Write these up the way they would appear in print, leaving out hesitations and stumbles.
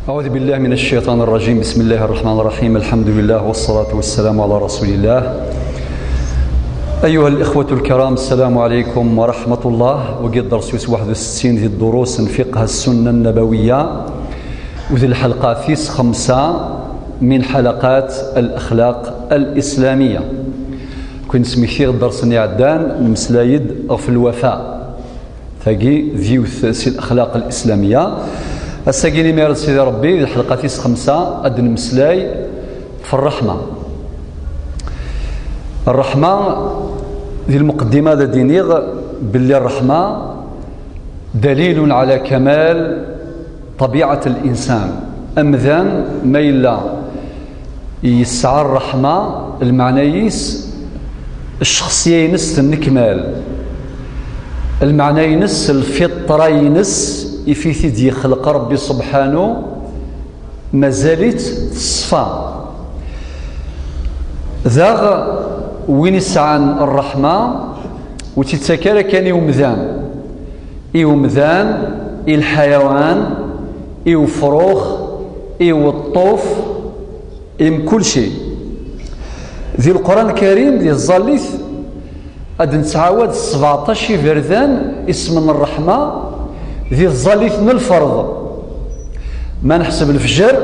أعوذ بالله من الشيطان الرجيم. بسم الله الرحمن الرحيم. الحمد لله والصلاة والسلام على رسول الله. أيها الإخوة الكرام، السلام عليكم ورحمة الله. وقد درس 61 ذي الدروس فقه السنة النبوية، وذي الحلقة فيس 5 من حلقات الأخلاق الإسلامية. كنت نسمي كثير الدرس عدان مسلايد في الوفاء ثقي ذيوث سي الأخلاق الإسلامية. الساقيني ميرد سيدي ربي الحلقة فيس 5 أدن مسلاي في الرحمة ذي المقدمة دينيغ باللي الرحمة دليل على كمال طبيعة الإنسان. أمذان ميلا يسعى الرحمة المعنيس الشخصية ينس النكمال، المعنى ينس الفطرة ينس يفيث دي خلق ربي سبحانه مازالت تصفى ذاغ وين يسعى الرحمة وتتسكر كان يومذان الحيوان فروخ الطوف كل شيء. ذي القرآن الكريم ذي الظليث أد نتعاود 17 فردان اسم الرحمة ذي الظليث من الفرض. ما نحسب الفجر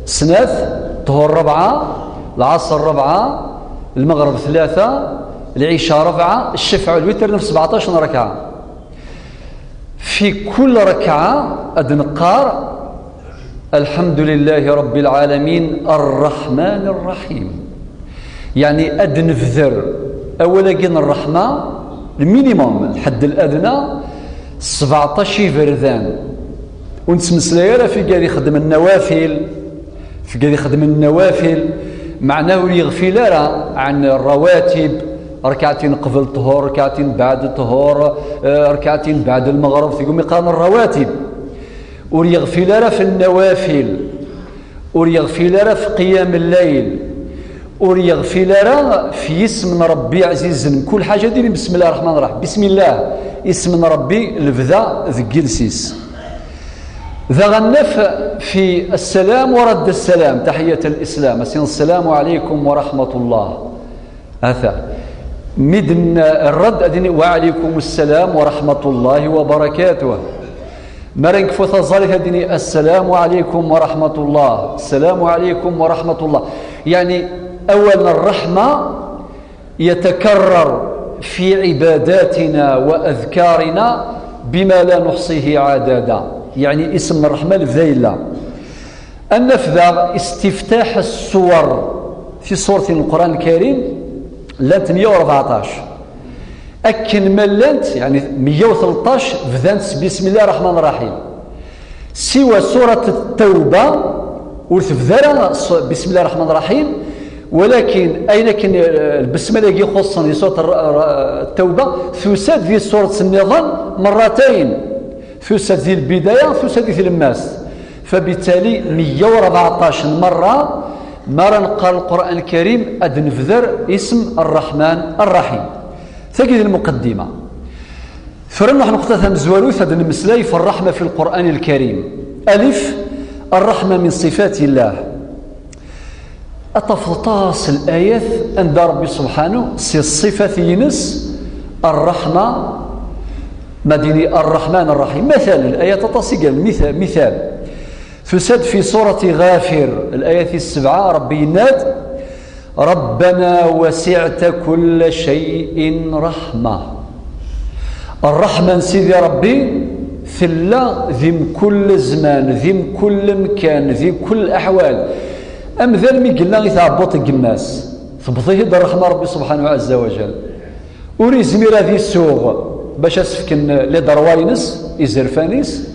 سناث، طهور 4، العصر 4، المغرب 3، العشاء 4، الشفع والوتر نفس 17 ركعة. في كل ركعة أد نقار الحمد لله رب العالمين الرحمن الرحيم، يعني أد نفذر أولا قلنا الرحمة المينيموم الحد الأدنى 17 فردان. ونتمسلايا في قاعد يخدم النوافل، معناه يغفل عن الرواتب، ركعتين قبل الطهور، ركعتين بعد الطهور، ركعتين بعد المغرب، يقوم يقام الرواتب. وريغفل في النوافل، وريغفل في قيام الليل، وريغفل في اسم ربي عزيز. كل حاجة ديري بسم الله الرحمن الرحيم. بسم الله اسم ربي البذا ذكيلسيس ذا غنف في السلام ورد السلام، تحية الإسلام السلام عليكم ورحمة الله. هذا مدن الرد أدني وعليكم السلام ورحمة الله وبركاته. مرنك فوثظالك أدني السلام عليكم ورحمة الله، السلام عليكم ورحمة الله. يعني أولا الرحمة يتكرر في عباداتنا وأذكارنا بما لا نحصيه عددا، يعني اسم الرحمة الفذيلة. النفذة استفتاح السور في سورة القرآن الكريم لانت 114 أكن ملانت يعني 113 فذانت بسم الله الرحمن الرحيم. سوى سورة التوبة ورثفذرة بسم الله الرحمن الرحيم، ولكن أين كان البسملة يخص في سورة التوبة ثوسات في سورة النظام مرتين، ثوسات في البداية ثوسات في الماس، فبالتالي 114 مرة نقرأ القرآن الكريم أد نفذر اسم الرحمن الرحيم. ثقيل المقدمة فرنا نقطة مزوالوث هذا المسلاي في الرحمة في القرآن الكريم. ألف، الرحمة من صفات الله. أتفطاس الآيات عند ربي سبحانه سي الصفة ينس الرحمة مديني الرحمن الرحيم. مثلا الآيات تتصيق مثال فسد في سورة غافر الآية 7 ربي يناد ربنا وسعت كل شيء رحمة. الرحمن سيدي ربي ثلا ذم كل زمان، ذم كل مكان، ذي كل أحوال. أم ذلك قلنا يتعبط الجماس ثبطيه الرحمة ربي سبحانه عز وجل. وريزمير هذه السوغ باش أسفكن لدرواينس إزرفانيس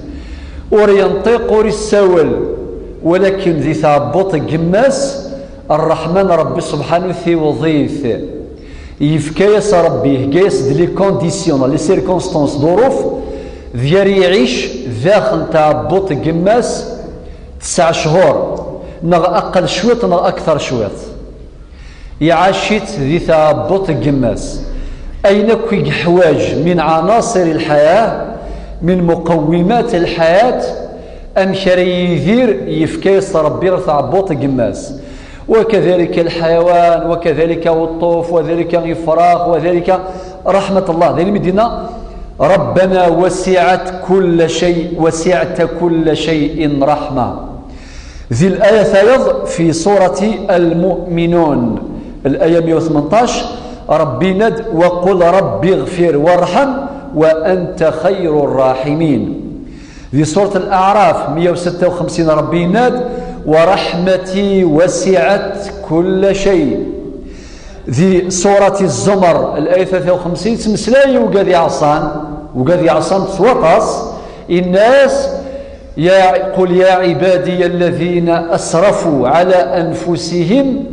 ورينطيق وريساول، ولكن ذي تعبط الجماس الرحمن ربي سبحانه ثي وظيف يفكايس ربي كايس دي كونديسيون لي سيركونستانس ظروف ذياري يعيش ذاخل تعبط الجماس 9 شهور، نغ أقل شويط نغ أكثر شويط. يعاشت ذي تعبط الجماس أين كي حواج من عناصر الحياة من مقومات الحياة أمشري يدير يفكيس ربي رثعبوط قماس. وكذلك الحيوان وكذلك الطوف وذلك الفراخ وذلك رحمة الله. ذي المدينة ربنا وسعت كل شيء، وسعت كل شيء رحمة. ذي الآية ثيض في سورة المؤمنون الآية 118 ربي ند وقل ربي اغفر وارحم وأنت خير الراحمين. ذي سورة الأعراف 156 ربي ند ورحمتي وسعت كل شيء. ذي سورة الزمر الآية 53 تمسلاي وقاذي عصان تسوطاس الناس يقول يا عبادي الذين أسرفوا على أنفسهم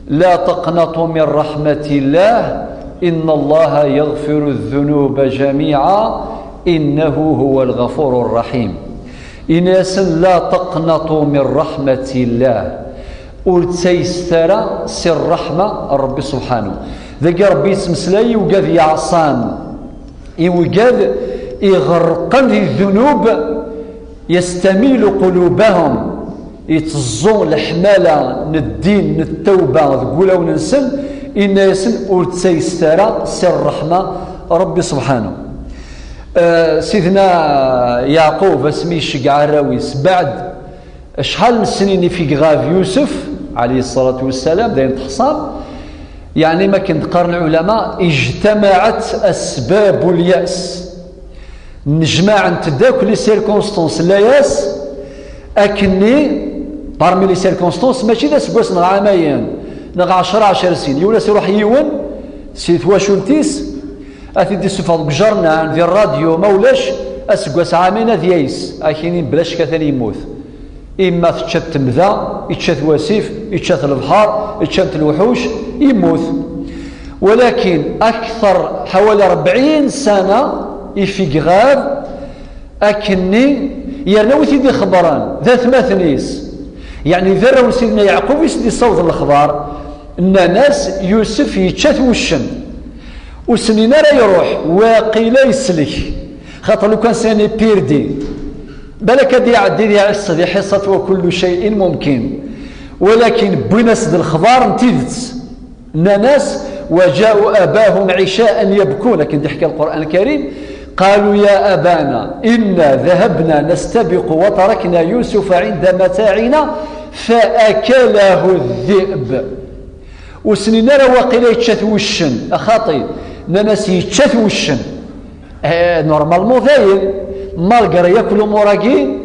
لا تقنطوا من رحمة الله إن الله يغفر الذنوب جميعا إنه هو الغفور الرحيم. إناس لا تقنطوا من رحمة الله ولتيسترى سر رحمة ربي سبحانه. ذاك ربي يسمسلاي وقاذ يعصان وقاذ يغرقن الذنوب يستميل قلوبهم يتزون الحمالة الدين التوبة تقولوا وننسن إناس ولتيسترى سر رحمة ربي سبحانه. سيدنا يعقوب اسمي الشقع الراويس بعد شحال من السنين في غاف يوسف عليه الصلاة والسلام داين تحصام يعني ما كنت قارن العلماء اجتمعت أسباب اليأس نجمع انت داك لي سيركونستونس لا ياس أكني بارمي لي سيركونستونس ماشي ذا سبوس نغ عامين نغ 10 سنين يولاس يروح يون سيت واشولتيس أثيدي سفاض بجرنا في الراديو مولاش أسقوس عامين ذيايس أكينين بلاش كثاني يموت إما تشت تمذا يتشت واسيف يتشت البحر يتشت الوحوش يموت. ولكن أكثر حوالي 40 سنة يفيق غاب أكني يرنوثي دي خبران ذات مثنيس يعني ذروا سيدنا يعقوب يسدي صوت الأخبار إن ناس يوسف يتشت وشن وسنين راه يروح وقيل يسلك خاطر لو كان ساني بيردي بالك دي عدي دي عصة دي حصة وكل شيء ممكن. ولكن بنسد الخبار انتذت ناس وجاءوا أباهم عشاء يبكون لكن تحكي القرآن الكريم قالوا يا أبانا إنا ذهبنا نستبق وتركنا يوسف عند متاعنا فأكله الذئب. وسنين راه واقيلا يتشات وشن أخاطي ناس يتشات وشن نورمالمون ذاير مالقرا ياكلوا موراكي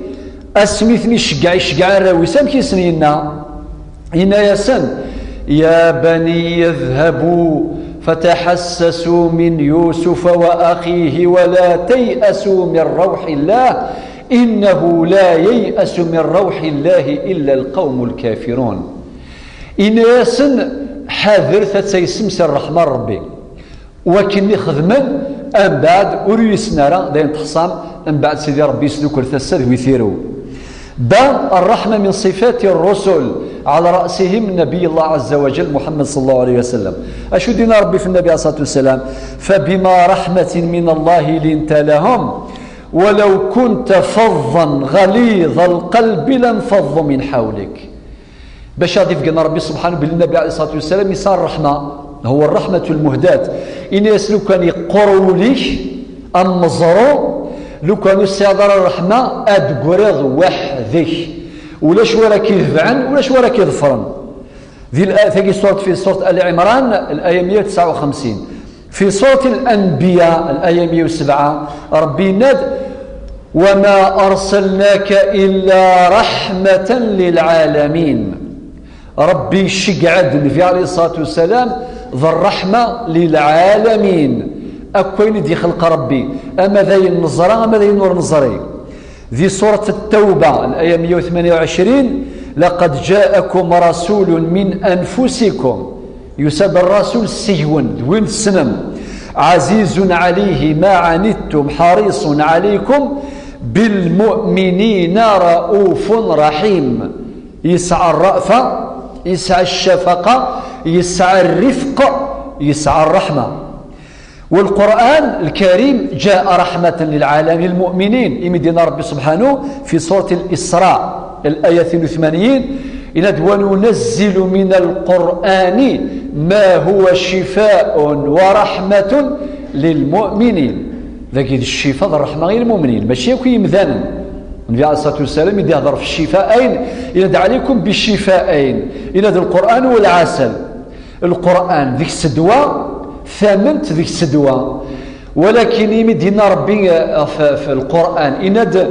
اسميثني يشقع الراوي سامكي سنينا إنا يا سن يا بني يذهبوا فتحسسوا من يوسف وأخيه ولا تيأسوا من روح الله إنه لا ييأس من روح الله إلا القوم الكافرون. إنا يا سن حاذر تتيسمس الرحمن ربي وكني خدما أم بعد أريسنا راه داين تحصام أم بعد سيدي ربي يسلك الثساد ويثيروا الرحمة من صفات الرسل على رأسهم نبي الله عز وجل محمد صلى الله عليه وسلم. أشو دينا ربي في النبي عليه الصلاة والسلام فبما رحمة من الله لنت لهم ولو كنت فظا غليظ القلب لانفضوا من حولك. باش غادي يفقنا ربي سبحانه بالنبي عليه الصلاة والسلام يصار الرحمة هو الرحمة المهداة. إن يسلو كان يقروا ليش النظر لو كانوا السيادة الرحمة أدقرض وحدك ولاش ولا كيذبعن ولاش ولا كيظفرن. ذي الآية في سورة آل عمران الآية 159 في سورة الأنبياء الآية 107 ربي ناد وما أرسلناك إلا رحمة للعالمين. ربي الشقعد النبي عليه الصلاة والسلام ذا الرحمة للعالمين أكوين دي خلق ربي أما ذي النظرة أما ذي النور نظري. ذي سورة التوبة الآية 128 لقد جاءكم رسول من أنفسكم يسد الرسول السيون وين السنم عزيز عليه ما عنتم حريص عليكم بالمؤمنين رؤوف رحيم. يسعى الرأفة يسعى الشفقة يسعى الرفق يسعى الرحمة. والقرآن الكريم جاء رحمة للعالم المؤمنين. إمدنا ربي سبحانه في سورة الإسراء الآية 82 وننزل من القرآن ما هو شفاء ورحمة للمؤمنين. ذاك الشفاء الرحمة غير المؤمنين ماشي كي مذانا. النبي عليه الصلاة والسلام يهضر في الشفاءين ينادى عليكم بالشفاءين ينادى القرآن والعسل. القرآن ذيك السدوى ثامنت ذيك السدوى، ولكن يمدنا ربي في القرآن ينادى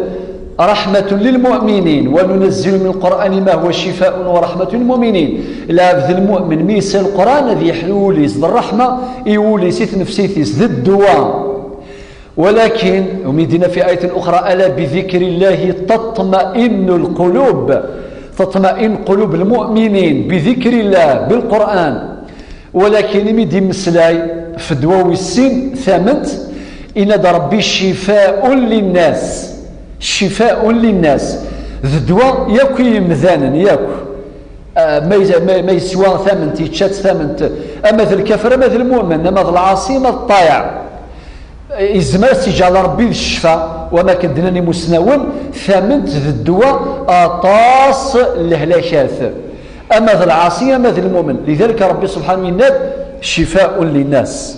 رحمة للمؤمنين وننزل من القرآن ما هو شفاء ورحمة للمؤمنين. لا المؤمن ميسى القرآن ذي يحلوليس الرحمة يوليس نفسيتيس ذي الدواء. ولكن ومدنا في آية أخرى ألا بذكر الله تطمئن القلوب، تطمئن قلوب المؤمنين بذكر الله بالقرآن. ولكن يمدي مسلاي في دواوي السن ثامنت إن ربي شفاء للناس، شفاء للناس. ذي الدواء ياكو يمذانا ياكو ما يسوى ثامنت يتشات ثامنت أما ذي الكفر أما ذي المؤمن أما ذي العاصي أما الطايع إزمار سجال ربي الشفاء وما كدناني مسنون ثامنت ذي الدواء أطاس الهلاكات أما ذي العاصي أما ذي المؤمن. لذلك ربي سبحانه يناد شفاء للناس.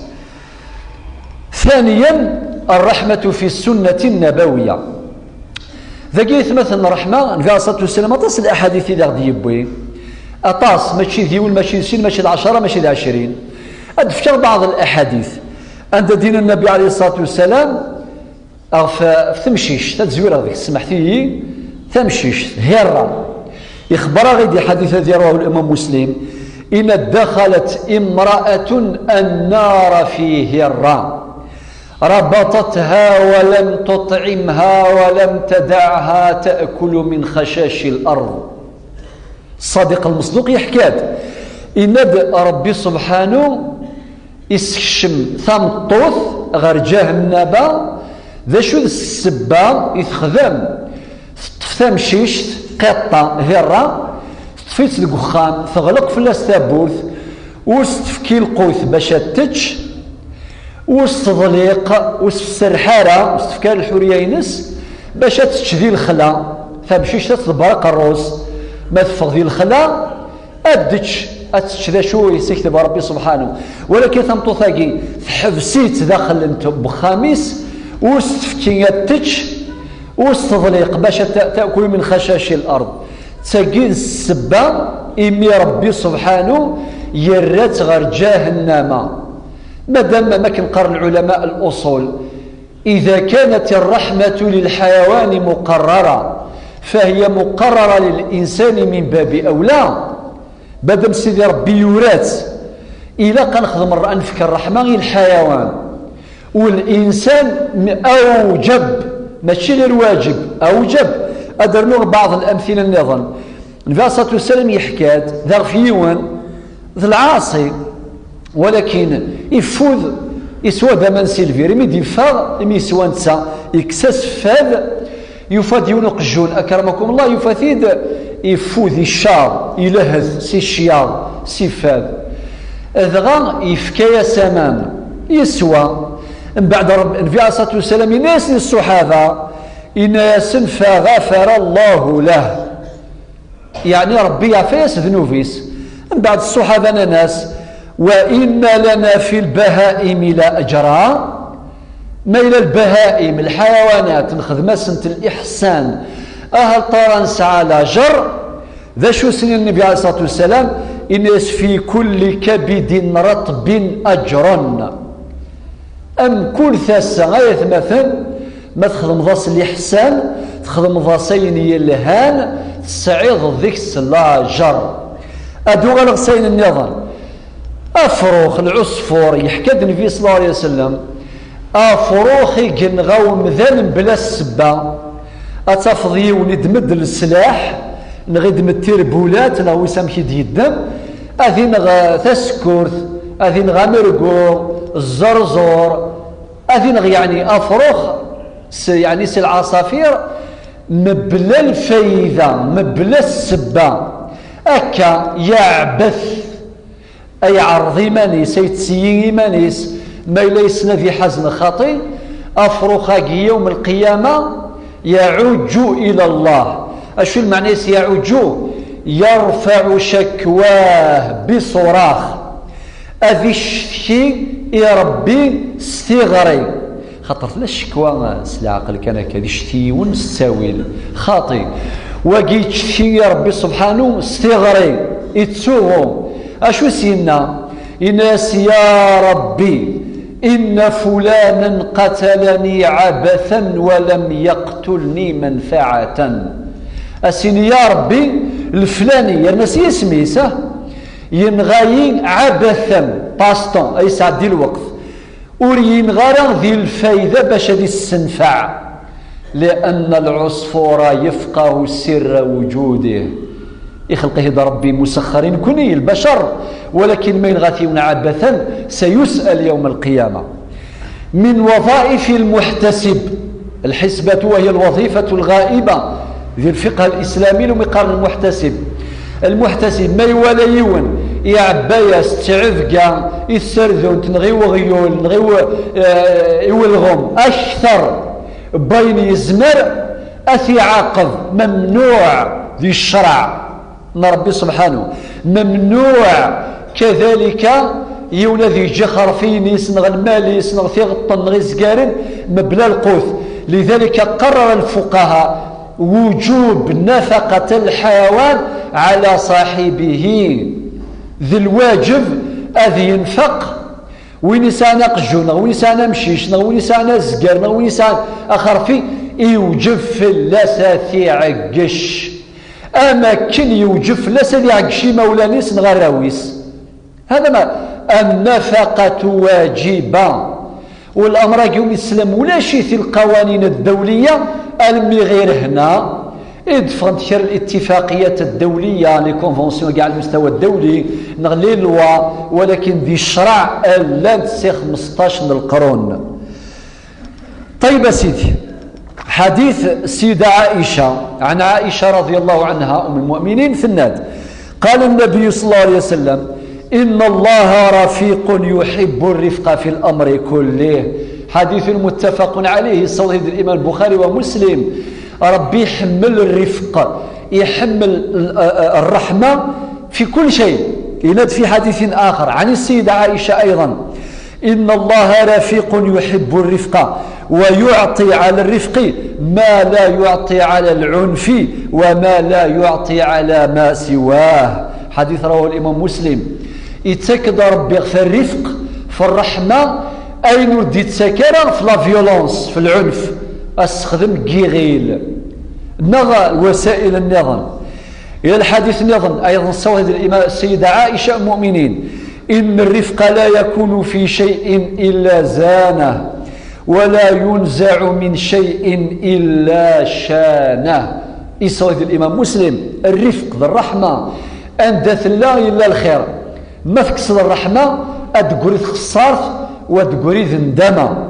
ثانيا الرحمة في السنة النبوية. ذاك مثلا الرحمة النبي عليه الصلاة والسلام أطاس الأحاديث اللي غادي يبوي أطاس ماشي ذيول ماشي سين ماشي 10 ماشي 20. أدفكر بعض الأحاديث عند دين النبي عليه الصلاة والسلام في ثمشيش تزوير هذيك سمحتي ثمشيش هرة يخبر غيدي حديث الذي رواه الإمام مسلم إن دخلت امرأة النار في هرة ربطتها ولم تطعمها ولم تدعها تأكل من خشاش الأرض. الصادق المصدوق يحكاد إن ربي سبحانه يسكشم ثم الطوث غير جهنم ذا شو السبا يتخدم ثمشيش قطة هرة تفيت القخان تغلق في الاستابوث وستفكي القوث باش تتش وستضليق وستسرحارة وستفكار الحورية ينس باش تتشذي الخلا ثمشيش تتبرق الروس ما تفضي الخلا أدتش أتشذا شو يسكتب ربي سبحانه. ولكن ثمطوثاقي تحبسيت داخل انت بخاميس وستفكي تتش وستضليق باش تأكل من خشاش الأرض. تساقين السبا إمي ربي سبحانه يرات غير جهنم. مادام ما كنقرن العلماء الأصول إذا كانت الرحمة للحيوان مقررة فهي مقررة للإنسان من باب أولى. بدم سيدي ربي يورات إلا كنخدم نفكر الرحمة للحيوان والإنسان أوجب ماشي غير واجب أوجب. أدرنوغ بعض الأمثلة النظام النبي عليه الصلاة والسلام يحكاد ذا غفيوان ذا العاصي ولكن يفوذ يسوى دمان سيلفير ميد يفاغ يسوى نتسا يكسس فاذ يفاد يونق الجون أكرمكم الله يفاثيد يفوذ الشار يلهث سي الشيار سي فاذ ذغا يفكايا سمان يسوى من بعد النبي عليه الصلاة والسلام يناس الصحابة إناس فغفر الله له يعني ربي يعفيس ذنوبيس. من بعد الصحابة ناس وإن لنا في البهائم لا أجرا ما إلى البهائم الحيوانات نخدم سنة الإحسان أهل طرنس على جر ذا شو سن النبي عليه الصلاة والسلام إناس في كل كبد رطب أجر أم كل ثاسة غاية مثل ما تخدم ضاس الإحسان تخدم ضاسين يلهان تسعيض ذيك السلاجر. أدو غنغسين النظام أفروخ العصفور يحكى النبي صلى الله عليه وسلم أفروخي كنغاو مذان بلا السبا أتفضي وندمد السلاح نغيد التربولات نغوي سامكي ديدم أذي نغا تسكرث أذي نغا مرقو الزرزور أذي نغ يعني أفروخ يعني سي العصافير مبلا الفايدة مبلا السبا أكا يعبث أي عرض إيمانيس أي تسيين إيمانيس ما إلا يسنى ذي حزن خاطي أفرخاك يوم القيامة يعج إلى الله. أشو المعنى يعج؟ يرفع شكواه بصراخ أذي الشكي يا ربي استغري خاطر لا الشكوى العقل كان كذي شتيون ستاويل خاطي وقيت شتي يا ربي سبحانه استغري يتسوهم أشو سينا إناس يا ربي إن فلانا قتلني عبثا ولم يقتلني منفعة. أسيني يا ربي الفلاني يا الناس يسميسه ينغاي عبثا باستون أي ساعة دي الوقت ورينغارا ذي الفايدة باش هذه السنفع لأن العصفور يفقه سر وجوده يخلقه هذا ربي مسخرين كوني البشر ولكن من غاثيون عبثا سيسأل يوم القيامة. من وظائف المحتسب الحسبة وهي الوظيفة الغائبة ذي الفقه الإسلامي لمقارن المحتسب ما يوليون يعبايا استعفقا يسردون تنغيو غيول نغيو يولغم أكثر بين يزمر أثي عاقب ممنوع ذي الشرع ربي سبحانه ممنوع كذلك يونا ذي جخر فين يسنغ المال يسنغ ثيغطن غي زقارن مبلا القوث. لذلك قرر الفقهاء وجوب نفقة الحيوان على صاحبه ذي الواجب أذي ينفق وينسان قجون وينسان مشيش وينسان زقر وينسان أخر في يوجب في اللساثي عقش أما كن يوجب في اللساثي عقشي مولانيس نغراويس هذا ما النفقة واجبة والأمر يوم يسلم ولا شيء في القوانين الدولية المي غير هنا ادفنت الاتفاقيات الدولية لي كونفونسيون على المستوى الدولي نغلي لوا ولكن ذي الشرع لا تسي 15 من القرون. طيب سيدي حديث السيدة عائشة عن عائشة رضي الله عنها أم المؤمنين في الناد قال النبي صلى الله عليه وسلم إن الله رفيق يحب الرفق في الأمر كله. حديث متفق عليه صحيح الإمام البخاري ومسلم. ربي يحمل الرفق يحمل الرحمة في كل شيء. يناد في حديث آخر عن السيدة عائشة أيضا إن الله رفيق يحب الرفق ويعطي على الرفق ما لا يعطي على العنف وما لا يعطي على ما سواه. حديث رواه الإمام مسلم. يتكد ربي في الرفق في الرحمة أين رديت سكرة في لا فيولونس في العنف استخدم كيغيل نغى وسائل النظام. إلى الحديث النظام أيضا صوت السيدة عائشة المؤمنين إن الرفق لا يكون في شيء إلا زانه ولا ينزع من شيء إلا شانه. يصوت الإمام مسلم الرفق ذا الرحمة أندث الله إلا الخير ما تقصد الرحمة أتقولي خسارت وتقولي ذندمة.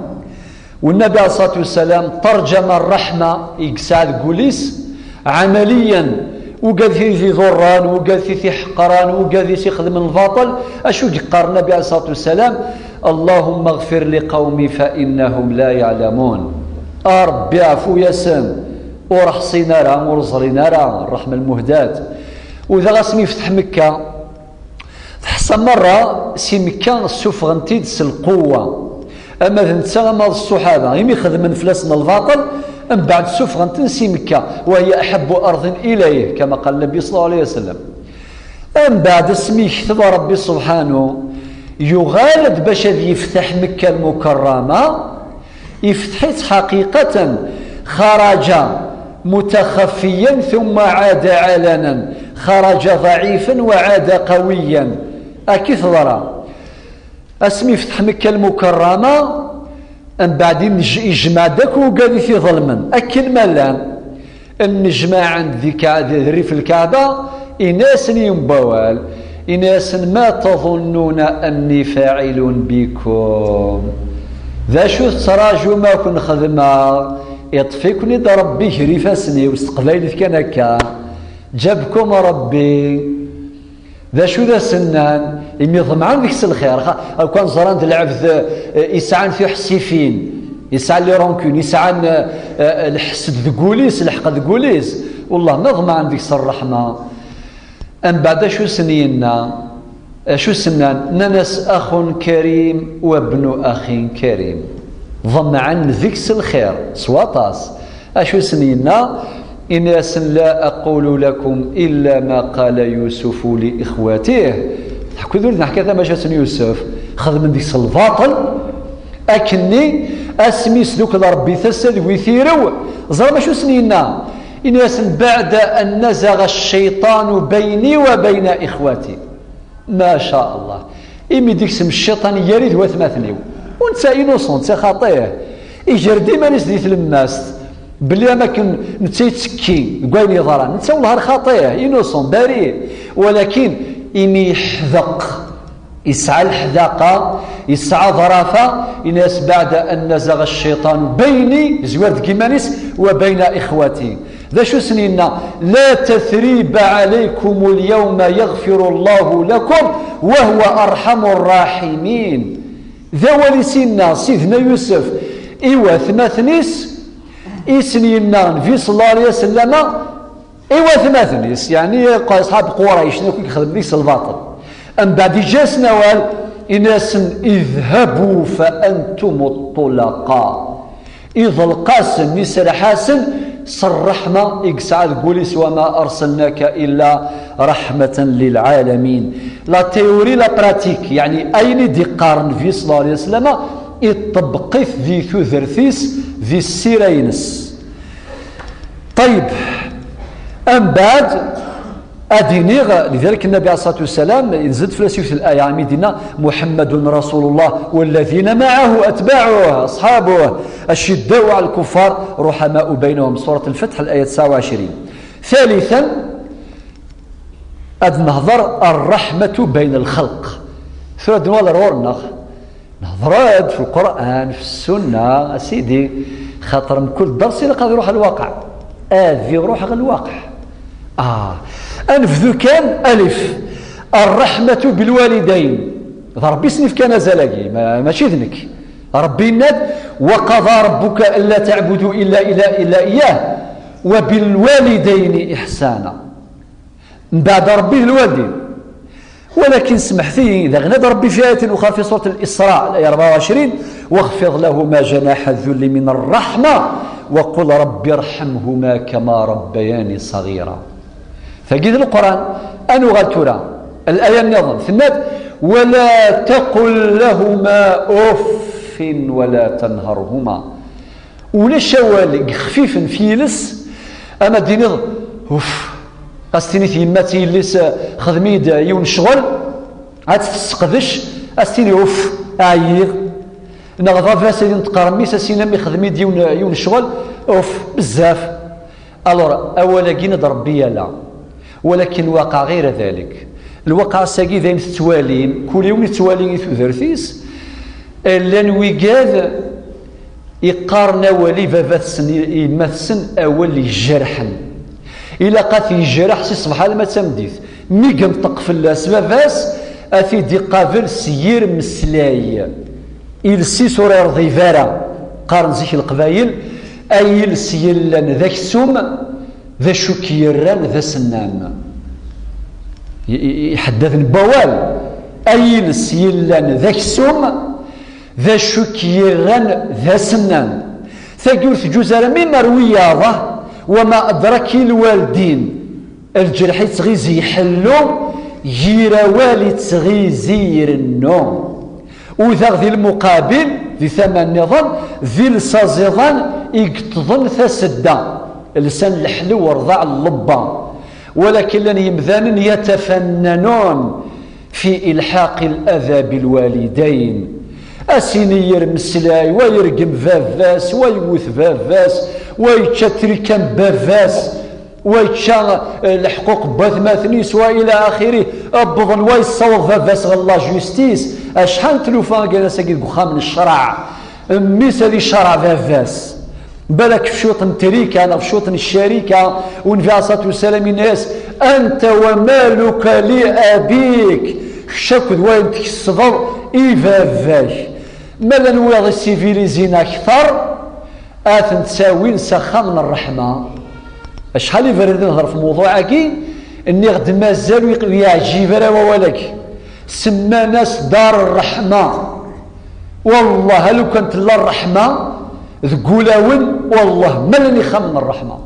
والنبي عليه الصلاة والسلام ترجم الرحمة يقساد قوليس عمليا وقال في ضران وقال في حقران وقال في خدم الباطل. أشو قال النبي عليه الصلاة والسلام اللهم اغفر لقومي فإنهم لا يعلمون. ربي عفو يسام ورحصينا راه ورزرينا راه الرحمة المهداة. وإذا غاسم يفتح مكة تحصل مرة سي مكة السفغنتي تس القوة أما ذنسا ما الصحابة يمي خدمن فلاسنا الباطل من بعد سفغن تنسي مكة وهي أحب أرض إليه كما قال النبي صلى الله عليه وسلم. من بعد اسمي كتب ربي سبحانه يغالب باش يفتح مكة المكرمة يفتحت حقيقة خرج متخفيا ثم عاد علنا خرج ضعيفا وعاد قويا أكيد ضرا اسمي فتح مكة المكرمة من بعد يجمع داك وقال في ظلما أكل ملان النجمع عند ذي في الكعبة إناس ينبوال إناس ما تظنون أني فاعل بكم ذا شو تراجو ما كن خدمة يطفيكني دا ربي يجري فاسني واستقبالي كان هكا جابكم ربي ذا شو ذا سنان إمي ضمعان ذيك الخير أو كان زران العبد يسعان في حسيفين يسعان لي رونكون يسعان الحسد ذقوليس الحق ذقوليس والله ما ضمعان ذيك الرحمة أم بعد شو سنينا شو سنان ننس أخ كريم وابن أخ كريم ضمعان ذيك الخير سواطاس أشو سنينا إن لا أقول لكم إلا ما قال يوسف لإخواته تحكوا ذول نحكي ما جاء يوسف خذ من ذيك الباطل أكني أسميس ذوك ربي تسل ويثيرو زرا ما شو سنينا إن بعد أن نزغ الشيطان بيني وبين إخواتي ما شاء الله إمي ديك سم الشيطان يريد وثمثنيو وانت إنوسون انت خاطيه إجر ديما نسديت للناس بلي اماكن نتيتسكي قاين يضران انت والله خاطيه انوسون بريء ولكن اني يحذق يسعى الحذاقه يسعى ظرافه الناس بعد ان نزغ الشيطان بيني زوارد كيمانيس وبين اخواتي ذا شو سنينا لا تثريب عليكم اليوم يغفر الله لكم وهو ارحم الراحمين ذا ولسنا سيدنا يوسف ايوا ثماثنيس إسنينا في صلى الله عليه وسلم إيوا ثماثنيس يعني أصحاب قريش نكون يخدم ليس الباطل أم بعد جاس نوال إناس اذهبوا فأنتم الطلقاء إذا القاسم نسر حاسن صرحنا إقسعد قوليس وما أرسلناك إلا رحمة للعالمين لا تيوري لا براتيك يعني أين دي قارن في صلى الله عليه وسلم يطبقث ذي ثوثرثيس ذي السيرينس طيب أم بعد أدينيغ لذلك النبي عليه الصلاة والسلام ينزد في السيوث الآية عميدنا محمد رسول الله والذين معه أتباعه أصحابه الشداء على الكفار رحماء بينهم سورة الفتح الآية 29 ثالثا نهضر الرحمة بين الخلق ثلاث دنوال رورنخ نهضرات في القرآن في السنة سيدي خاطر من كل درس يلقى يروح الواقع يروح الواقع أنفذ كان ألف الرحمة بالوالدين ربي سنف كان زلاقي ماشي ذنك ربي الند وقضى ربك ألا تعبدوا إلا إياه وبالوالدين إحسانا بعد ربي الوالدين ولكن سمحتي إذا غنى ربي في آية أخرى في سورة الإسراء الآية 24 واخفض لهما جناح الذل من الرحمة وقل رب ارحمهما كما ربياني صغيرا فقيد القرآن أنو غالتورا الآية النظم ثمات ولا تقل لهما أف ولا تنهرهما ولا شوالق خفيف فيلس أما دي نظم أوف قاستيني ثيماتي ليس خدميد يون شغل عاد تسقدش استيني اوف عييغ نغضا فاسد نتقرمي ساسينا خدميد يون شغل اوف بزاف الور اولا كي نضرب بيا لا ولكن الواقع غير ذلك الواقع ساقي ذين التوالين كل يوم التوالين ثوثرثيس لان ويقاد يقارنا ولي فافاتسن يمثسن اولي جرحا إلا قاتي يجرح سي صباح ما تمديث مي قمطق في الأسباباس أثي دي قابل سيير مسلاي إلسي سورير ضيفارا قارن زيك القبايل أي السيلان ذاك السوم ذا شكيران ذا سنان يحدثن بوال أي السيلان ذاك السوم ذا شكيران ذا سنان ثقول في جزارة من مروية وما أدرك الوالدين الجرح تغيزي يحلو جيرا والي تغيزي النوم وذا ذي المقابل ذي ثمان نظام ذي السازيضان يقتضن ثسدا لسان الحلو ورضاع اللبا ولكن لن يمذان يتفننون في إلحاق الأذى بالوالدين أسينير مسلاي ويرقم فافاس ويوث فافاس ويتشتري كم بافاس ويتشا الحقوق باثماثنيس والى اخره ابضن ويصوض فافاس غلا جوستيس اشحال تلوفا قال ساقي خام من الشرع ميس هذه الشرع فافاس بالك في شوط التريكه انا في شوط الشركه ونفي عصات وسلام الناس أنت ومالك لأبيك شكد وين تكسضر إيفافاش مالا نواض السيفيليزين أكثر آثن تساوين سخا من الرحمة. أشحال يفرد نهضر في موضوعك إني غد مازال يعجب راه ولك سما ناس دار الرحمة. والله لو كانت الله الرحمة ذقولاون والله ما لن يخمن الرحمة.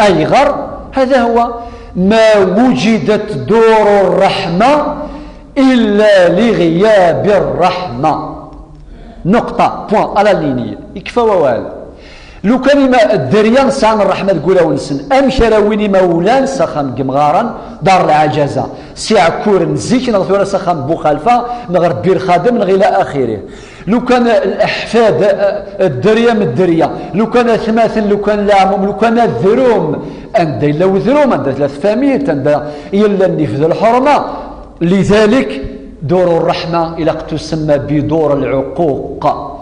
أي غر هذا هو ما وجدت دور الرحمة إلا لغياب الرحمة. نقطة بوان على اللينية يكفى ووال. لو كان ما الدريان سان الرحمة تقول ونسن أمشي راويني مولان سخم قمغارا دار العجزة سيع كور نزيك نغثونا سخم بوخالفة نغر بير خادم إلى آخره. لو كان الأحفاد الدريا من الدريا لو كان ثماثل لو كان لعمم لو كان الذروم أندى لو ذروم أندى ثلاث فاميت أندى إلا النفذ الحرمة. لذلك دور الرحمة إلى تسمى بدور العقوق.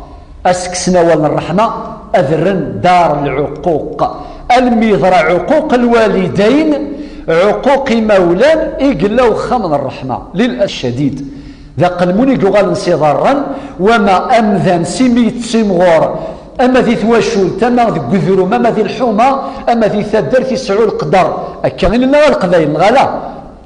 أسكسنا ولنا الرحمة أذرن دار العقوق الميضر عقوق الوالدين عقوق مولان إقلاو خمن الرحمة للأسف الشديد ذا قلموني قغال انصدارا وما أمذن سميت سمغور أما ذي ثواشول تما ذي قذروم أما ذي الحومة أما ذي ثدر في سعو القدر أكامل لنا القذاين غالا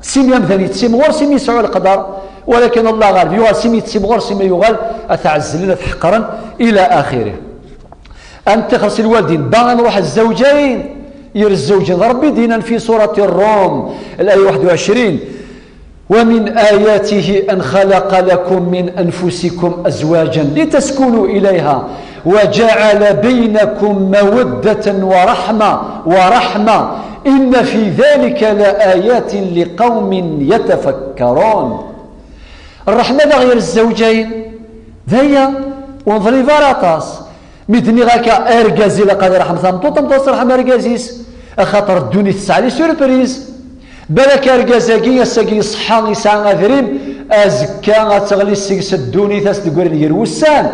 سمي أمذن يتسمغور سمي سعو القدر ولكن الله غالب يغال سمي يتسمغور سمي يغال أتعزلنا تحقرا إلى آخره. أنت خلص الوالدين باغي نروح الزوجين الزوجين ربي دينا في سورة الروم الآية 21 ومن آياته أن خلق لكم من أنفسكم أزواجا لتسكنوا إليها وجعل بينكم مودة ورحمة إن في ذلك لآيات لقوم يتفكرون. الرحمة غير الزوجين ذي ونظري فاراتاس مدني غاكا ارجازي لقد رحمة مطوطم توصل رحمة ارجازيس خاطر الدوني تسعى لي سوربريز بالك ارجازاكي يساكي صحا يسعى غذريم ازكا غتغلي السكس الدوني تاس تقول يروسان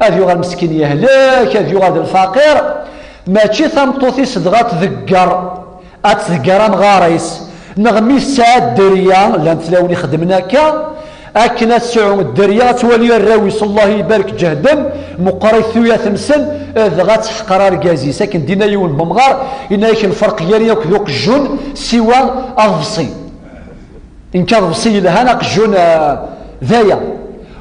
هذ يغال مسكين يهلاك هذ يغال الفقير ماشي ثمطوثي صدغا تذكر اتذكر مغاريس نغمي الساعة الدريا لان تلاوني خدمناكا أكنا تسعون الدريا تولي الراويس الله يبارك جهدا مقري ثويا ثمسن ذغات حقرار قازي ساكن دينا يون بمغار إنا يكن الفرق ياري ذوق الجون سوى أضفصي إن كان ضفصي لهانا قجون ذايا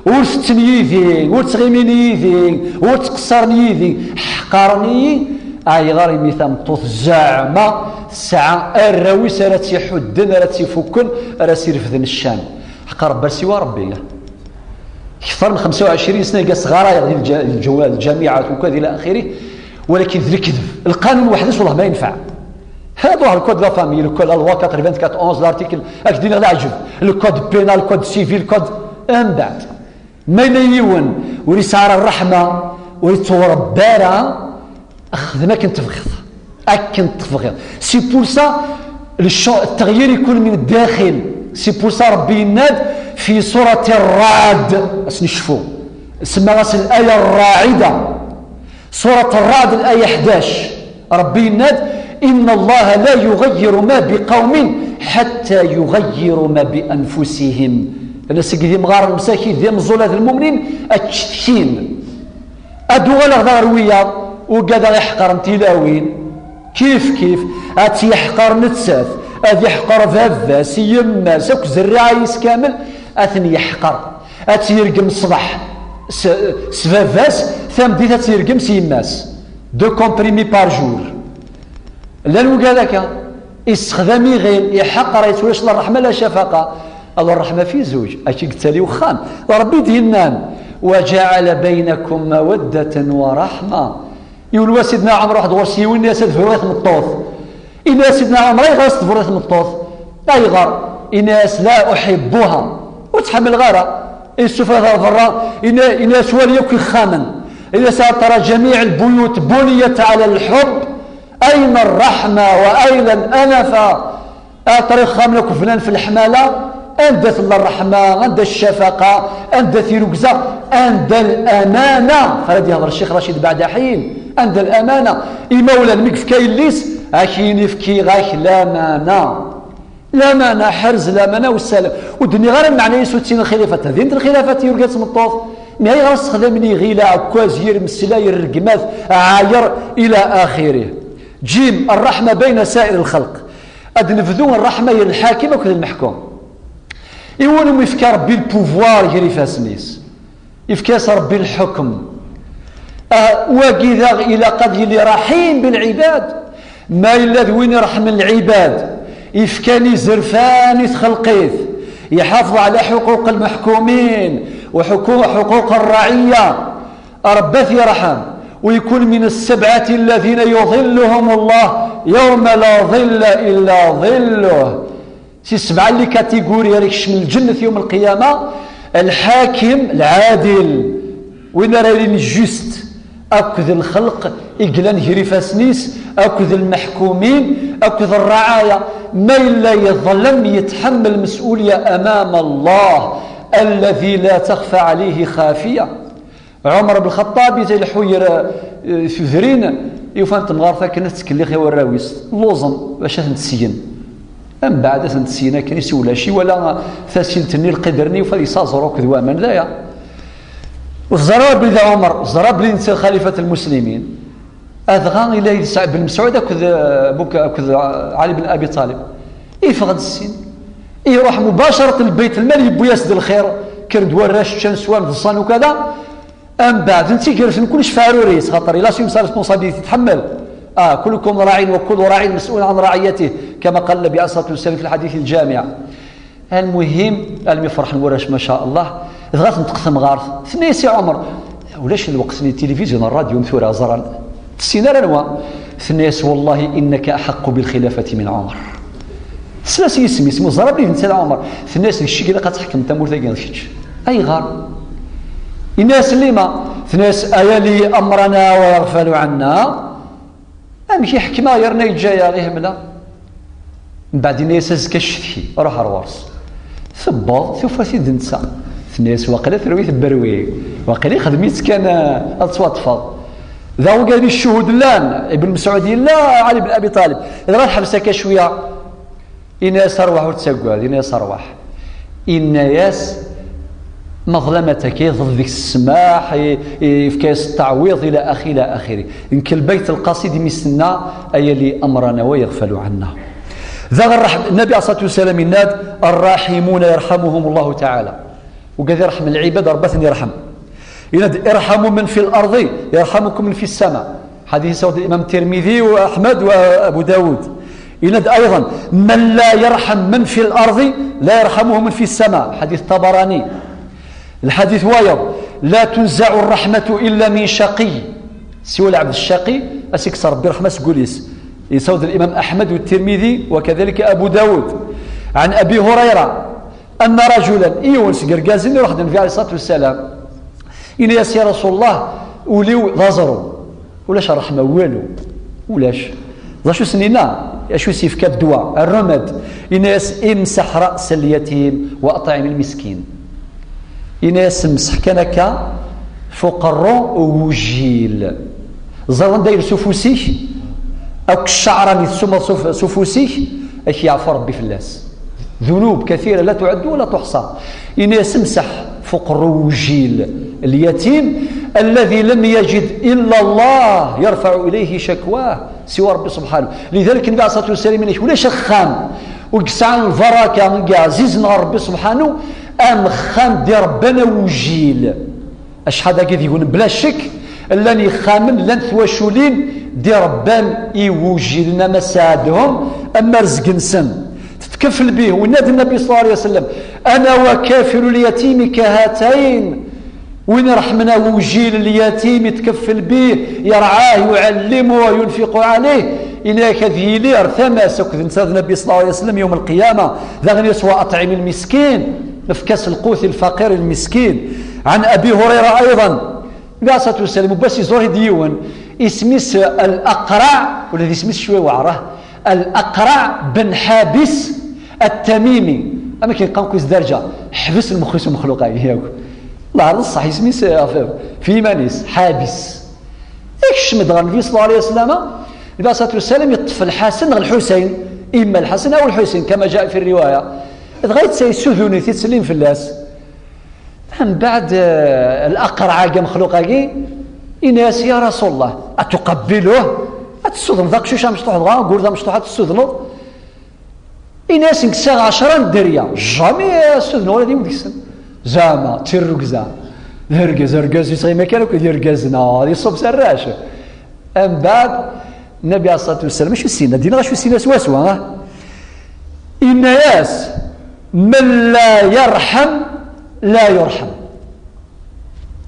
ورستن يذين ورتغيمين يذين ورتقصرني يذين حقارني أي غاري مثام طوث زعما ساعة الراويس راتي حدن راتي فكن راتي رفذن الشام حقا ربا سوى ربي أكثر من 25 سنة قاس غرايا الجوال الجامعات وكذا إلى آخره ولكن ذي الكذب القانون وحده والله ما ينفع. هذا هو الكود لا فامي الكود الوا 94 لارتيكل اكدينا العجب الكود بينال الكود سيفيل الكود من بعد ما ينيون وريسار الرحمة وريتصور بارا أخذنا كنت تفغيض أكنت تفغيض سي بور سا التغيير يكون من الداخل. سي بور سا ربي يناد في سورة الرعد نشوفوا اسمها الآية الراعدة سورة الرعد الآية 11 ربي يناد إن الله لا يغير ما بقوم حتى يغيروا ما بأنفسهم. أنا سيدي مغار المساكين ذي مزولات المؤمنين التشكين أدو غلا ضاروية وقادا يحقر انتلاوين كيف أتي يحقر نتساث أذ يحقر فافاس يما ساك زراعيس كامل أثني يحقر أتي يرقم الصباح سفافاس ثم دي تيرقم سيماس دو كومبريمي بار جور لانو قالك استخدامي غير يحقر يتوش الرحمة لا شفقة الله الرحمة في زوج أشي قلت لي وخان ربي دينان وجعل بينكم مودة ورحمة يقول سيدنا عمر واحد غرسي والناس فريث مطوث إنا سيدنا عمر يغرس فريث مطوث لا يغار إناس لا أحبها وتحمل غارة السفاة الضراء إنا سواليك خامن إذا سأترى جميع البيوت بنيت على الحب أين الرحمة وأين الأنفة أترى خامنك فلان في الحمالة أندت الله الرحمة عند الشفقة عند ثيروكزة عند الأمانة فردي هذا الشيخ رشيد بعد حين عند الأمانة إمولا مكفكي الليس أكين فكي غاك الأمانة لا مانع حرز لا مانع والسلام ودني غير المعنى يسوتين الخلافة هذه الخلافة يرقى تمطوط ما هي غير استخدامني غيلا عكاز يرمسلا يرقماث عاير إلى آخره. جيم الرحمة بين سائر الخلق أدنفذون الرحمة الحاكم وكذا المحكوم يقولوا يفكر ربي البوفوار يجري فاسنيس يفكاس ربي الحكم وكذا إلى قد يلي رحيم بالعباد ما إلا ذوين يرحم العباد يفكاني زرفاني تخلقيث يحافظ على حقوق المحكومين وحقوق الرعية ربث يرحم ويكون من السبعة الذين يظلهم الله يوم لا ظل إلا ظله. سي السبعة اللي كاتيجوري ريكش من الجنة يوم القيامة الحاكم العادل وين رايين جوست أكذ الخلق إقلان هريفاسنيس أكذ المحكومين أكذ الرعاية ما إلا يظلم يتحمل المسؤولية أمام الله الذي لا تخفى عليه خافية. عمر بن الخطاب زي الحوير في ذرين يفهم تنغارثا كانت تكلي والراويس لوزن باش تنتسين أم بعد تنتسينا كان يسولا شي ولا ثاسيلتني القدرني وفليصازروك ذو أمان ذايا وزراب بن عمر زراب بن خليفة المسلمين أذغان إلى سعد بن مسعود أكذ علي بن أبي طالب يفقد السن يروح مباشرة البيت المال يبو يسد الخير كرد وراش شنسوان ضصان وكذا أم بعد انتي كيرسن كلش فاروريس خاطر لا سيمسا ريسبونسابيلتي تتحمل كلكم راع وكل راع مسؤول عن رعيته كما قال النبي عليه الصلاة والسلام في الحديث الجامع. المهم يفرح الوراش ما شاء الله غاث نتقسم غارث ثنيسي عمر ولاش الوقت التلفزيون الراديو مثورة زران السينار انواع ثنيس والله انك احق بالخلافة من عمر ثلاثي اسمه زراب لي نتا عمر ثنيس الشيء اللي قتحكم تمور ثقين فيتش اي غار الناس اللي ما ثنيس ايالي امرنا ويغفل عنا امشي حكمه يرنا يجايا غير ملا من بعد الناس كشفي روح الورس ثبط ثوف سيد نسى الناس واقيلا ثروي ثبروي واقيلا خدميت كان اتصواتفض ذا هو قال لي الشهود لان ابن مسعود لا علي بن ابي طالب اذا راح حبسك شويه إناس أرواح وتسقوا إناس أرواح إناس مظلمتك يظل ذيك السماح في كاس التعويض إلى آخره إنك البيت القصيد مسنا أي اللي أمرنا ويغفل عنا ذا النبي عليه الصلاة والسلام الناد الراحمون يرحمهم الله تعالى وقال يرحم العباد ربة يرحم يناد ارحموا من في الأرض يرحمكم من في السماء حديث سود الإمام الترمذي وأحمد وأبو داود يناد أيضا من لا يرحم من في الأرض لا يرحمه من في السماء حديث طبراني. الحديث وايض لا تنزع الرحمة إلا من شقي سوى العبد الشقي أسيكسر برحمة سقوليس يسود الإمام أحمد والترمذي وكذلك أبو داود عن أبي هريرة أن رجلا إيونس قرقازين يروح النبي عليه الصلاة والسلام إن يا رسول الله وليو ضزروا ولاش رحمة والو ولاش شو سنينا شو سيف كالدواء الرمد إناس امسح رأس اليتيم وأطعم المسكين إناس امسح كنك فوق الرو وجيل زران داير سفوسيه أو الشعر يتسمى سفوسيه أش يعفو ربي في الناس ذنوب كثيرة لا تعد ولا تحصى إناس امسح فوق الرو وجيل اليتيم الذي لم يجد إلا الله يرفع إليه شكواه سوى ربي سبحانه. لذلك النبي عليه الصلاة والسلام ولا شخام وقسعان الفراكة من عزيزنا ربي سبحانه أم خام دي ربنا وجيل أش هذا كذا يقول بلا شك لن خامن لن ثواشولين دي ربان يوجيلنا مساعدهم أما رزق نسن تتكفل به ونادي النبي صلى الله عليه وسلم أنا وكافل اليتيم كهاتين وين رحمنا وجيل اليتيم يتكفل به يرعاه ويعلمه وينفق عليه إنك ذيلي ارثمس وكذا النبي صلى الله عليه وسلم يوم القيامة ذا يسوى أطعم المسكين نفكس القوت الفقير المسكين. عن أبي هريرة أيضا لا صلى الله بس يزور ديون اسمس الأقرع والذي اسمس شوي وعره الأقرع بن حابس التميمي أما كي نقام كويس درجة حبس المخلص ومخلوقين الله الصح اسمي في مانيس حابس ايش مدغن النبي صلى الله عليه وسلم النبي صلى الله عليه وسلم يطفل الحسن الحسين إما الحسن أو الحسين كما جاء في الرواية. غاية سيسوذوني تسليم في الناس من بعد الأقرع مخلوق إناس يا رسول الله أتقبله أتسوذن ذاك شوشا مشطوح دغا قول ذا مشطوحة تسوذنو إناس نكساغ 10 دريا جامي سوذنو ولا ديما ديكسن زعما تيركزا ركز يصغي مكانه كيدير ركزنا هذه صوب سراش. من بعد النبي عليه الصلاة والسلام شو سينا دينا شو سينا سوا إن ناس من لا يرحم لا يرحم.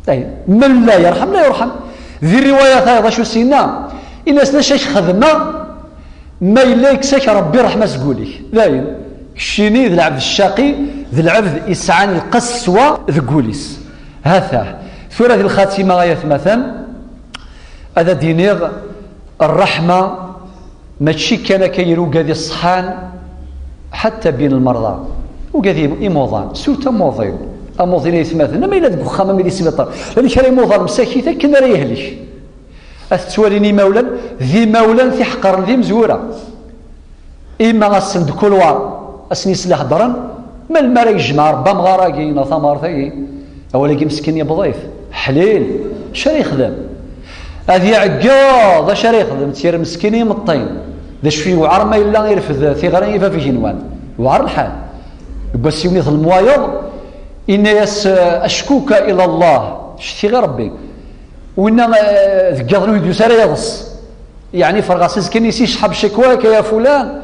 طيب من لا يرحم لا يرحم. ذي الرواية أيضا شو سينا الناس ناش خدمة ما يلايكسك ربي رحمة سقولك باين كشيني ذي العبد الشقي ذي العبد إسعان القسوة ذي قوليس هذا ثورة الخاتمة غاية مثلا هذا دينيغ الرحمة ماشي كان كيرو قاذي الصحان حتى بين المرضى وقاذي إيموضان سورة موضين أموضين يثمثل ما إلا دقو خامة ميلي سمطر لأن كان إيموضان مساكيثة كنا ريهلك أثتواليني مولا ذي مولا في حقر ذي مزورة إما غسند كل وار أسني سلاح درن ما المرا يجمع ربا مغاراقين ثمار ثقي أولا كي مسكين يبضيف حليل شري يخدم هذي عقاض شري يخدم تير مسكيني مطين ذا شفي وعر ما إلا يرفض ثغرين يفا في جنوان وعر الحال بس يوني الموايض إن يس أشكوك إلى الله شتي غير ربي وإن ذكاظنو يدوس على يغص يعني فرغاسيس كان يسيش حب شكواك يا فلان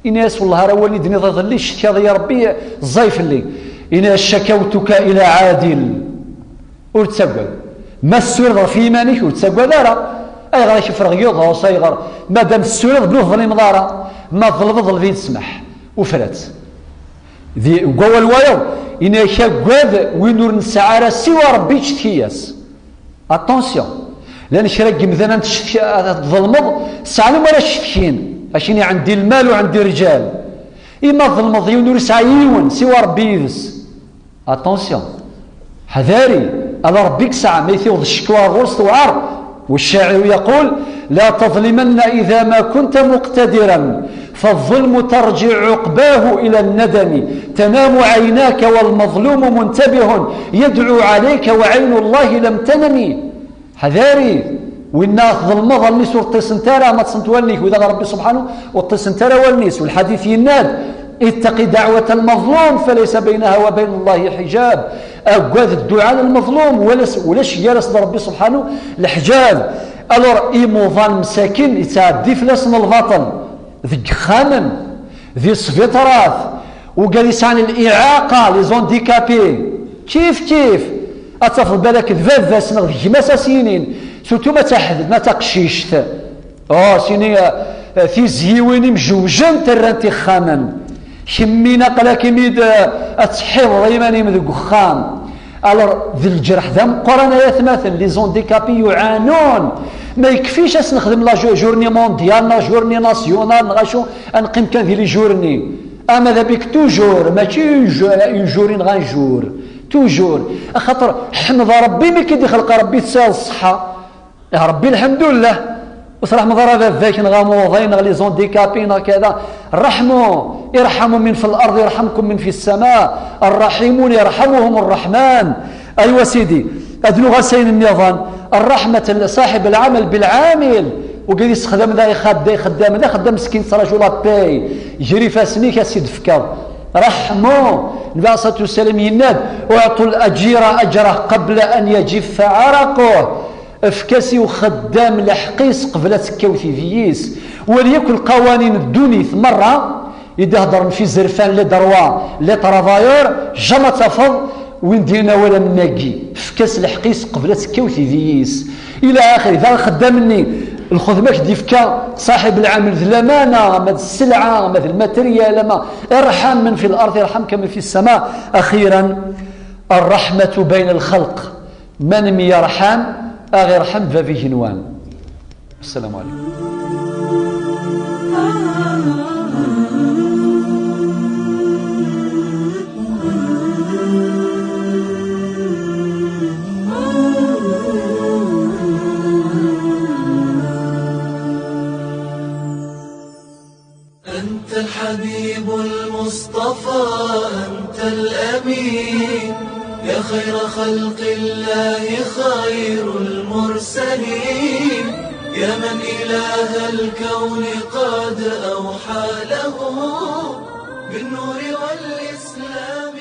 إن يس والله راه ولي دني ضل شتي هذا يا ربي الزيف اللي إن شكوتك إلى عادل ورتسقل ما السور في إيمانك ورتسقل لا أي غير يفرغ يوضا وصيغر ما دام السور بلوه ظلم ضارة ما ظل ذي تسمح وفرت ذي وقوى الوايو إن يشاقوذ وينور نسعارة سوى ربي تشتكياس اتونسيون لان شراك مثلا تظلمض سعلو ما تشتكين اشيني عندي المال وعندي رجال اما ظلمض ينور سعيون سوى ربي يدس اتونسيون حذاري على ربك ساعة ما يثيوض الشكوى غرس وعار والشاعر يقول لا تظلمن إذا ما كنت مقتدرا فالظلم ترجع عقباه إلى الندم تنام عيناك والمظلوم منتبه يدعو عليك وعين الله لم تنم حذاري والناس ظلم ظلنيس والطيسنتارا ما تصنتوالنيك وإذا ربي سبحانه والطيسنتارا والنيس والحديث يناد اتق دعوة المظلوم فليس بينها وبين الله حجاب أقوذ الدعاء للمظلوم ولاش يرس ربي سبحانه الحجاب ألور إيموظان مساكين يتعدي فلاسن الباطل ذي خامن ذي سفيطراث وقال يسعن الإعاقة لي زون ديكابي كيف أتفضل بالك ذا سنغ جماسا سينين سوتو ما تحدد ما تقشيشت سيني في زيوين مجوجن ترانتي خامن شمينا قلاك ميد أتحيض ريماني من القخام ألور ذي الجرح ذا مقرنا يثمثل لي زون ديكابي يعانون ما يكفيش نخدم لا جورني مونديال جورني ناسيونال نغاشو نقيم كان ذي لي جورني اما ذا بيك توجور ماشي اون جورين غان جور توجور خاطر حمد ربي ملي كيدي خلق ربي تسال الصحه يا ربي الحمد لله وصراحه مضربه ذاك نغاموضين لي زون ديكابين كذا رحموا ارحموا من في الارض يرحمكم من في السماء الراحمون يرحمهم الرحمن ايوا سيدي أدنو غسين النظام الرحمة صاحب العمل بالعامل وقال يستخدم ذا خدام ذا خدام مسكين صراجو لاباي يجري فاسنيك يا سيد فكر رحموا النبي عليه الصلاة والسلام يناد واعطوا الأجير أجره قبل أن يجف عرقه افكاسي وخدام لحقيس قبل تكوثي فييس وليكن قوانين الدنيا مرة يدهدر في زرفان لدروا لترافايور جمع تفض وين دينا ولا مناقي فكاس الحقيس قبل تكوثي ذيس الى اخره ذا خدامني الخدمه ديفكا صاحب العمل ذي الامانه ما السلعه ما الماتريال ما ارحم من في الارض يرحمك من في السماء. اخيرا الرحمه بين الخلق من يرحم اغي يرحم ففي جنوان. السلام عليكم. أنت المصطفى أنت الأمين، يا خير خلق الله خير المرسلين، يا من إله الكون قد أوحى له بالنور والإسلام